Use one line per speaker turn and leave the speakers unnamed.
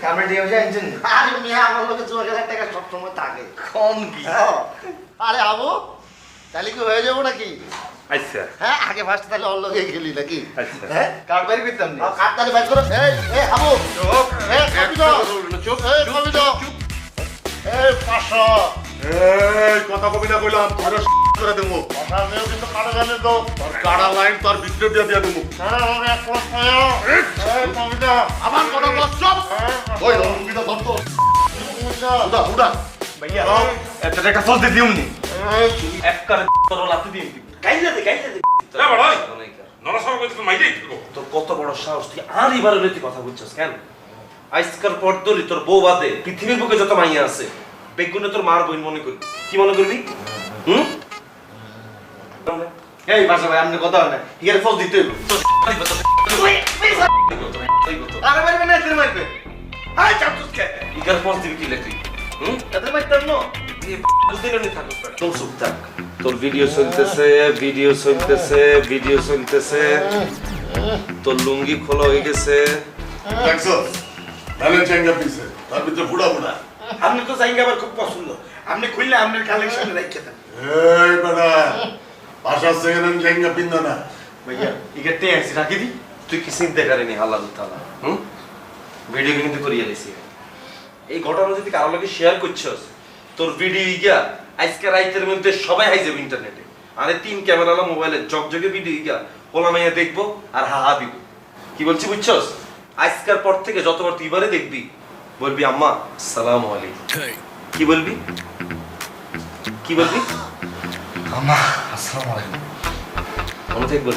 কামড়ে দিয়ে যাচ্ছেন
আরে মিয়া আমার লোকে 2000 টাকা সবসময় থাকে
কোন কি
আরে আবু তাহলে কি হয়ে যাবো নাকি
আচ্ছা
হ্যাঁ আগে ফার্স্ট তাহলে ওর লোকে গেলি নাকি
আচ্ছা
হ্যাঁ
কার বাড়ি করতাম না
কার তাহলে বাইক করো এই আবু
চুপ
এই কবিতা
চুপ
এই কবিতা এই 500
এই কথা কবি না কইলাম তোর করে দেবো
কথা নেও কিন্তু কাটা জানে তো
তোর কাড়া লাইন তোর ভিতরে দিয়ে দিয়ে দেবো
হ্যাঁ ওরে এক প্লাস পায়ো এই কবিতা
আবার কথা বল চুপ ওই রঙ্গিতা ধর তো উড়া উড়া
ভাইয়া এত টাকা ফল দিয়ে দিউনি
এই
এক কার তোর লাতি দিন কাইলা দে
এ বড়াই নরসর কইছ তো মাইরে কি
তোর কত বড় সাহস তুই আর এবার তুই কথা বলছিস কেন আজকাল পর্দরি তোর বউ বাদে পৃথিবীর বুকে যত মাইয়া আছে বেগুনে তোর মার বইন মনে করবি কি মনে করবি হুম এই বাসা ভাই আপনি কথা হয় না হিয়ার ফল দিতে আরে মারবে না এদের মারবে আয় চাপতুস কে হিয়ার ফল দিবি কি লেখি হুম এদের মারতাম না বুঝদিন নি থাকস তোর চুপ থাক তোর ভিডিও চলতেছে তোর লুঙ্গি খোলা হয়ে গেছে
দেখছো ব্যালেন্স চেঞ্জ পিছে তার ভিতরে ফুড়া ফুড়া
আপনি তো জায়গা আমার খুব পছন্দ আপনি খুললে আপনার কালেকশনে রাখতে দেন
এই বেটা পাশা সেকেন্ড হ্যান্ড লেহেঙ্গা পিন্দা না
ভাইয়া ইকে টেন্স রাখি দি তুই কি চিন্তা করেনি আল্লাহ তাআলা হুম ভিডিও কিন্তু করিয়ে দিছি এই ঘটনা যদি কারো লগে শেয়ার করছস তোর ভিডিও ইগা আজকে রাতের মধ্যে সবাই হাই যাবে ইন্টারনেটে আরে 3 ক্যামেরালা মোবাইলে জগজগে ভিডিও ইগা পোলা মাইয়া দেখবো আর হাহা দিব কি বলছি বুঝছস আজকের পর থেকে যতবার তুই বারে দেখবি বলবি আম্মা আসসালামু আলাইকুম কি বলবি আম্মা আসসালামু আলাইকুম মনে থাকবে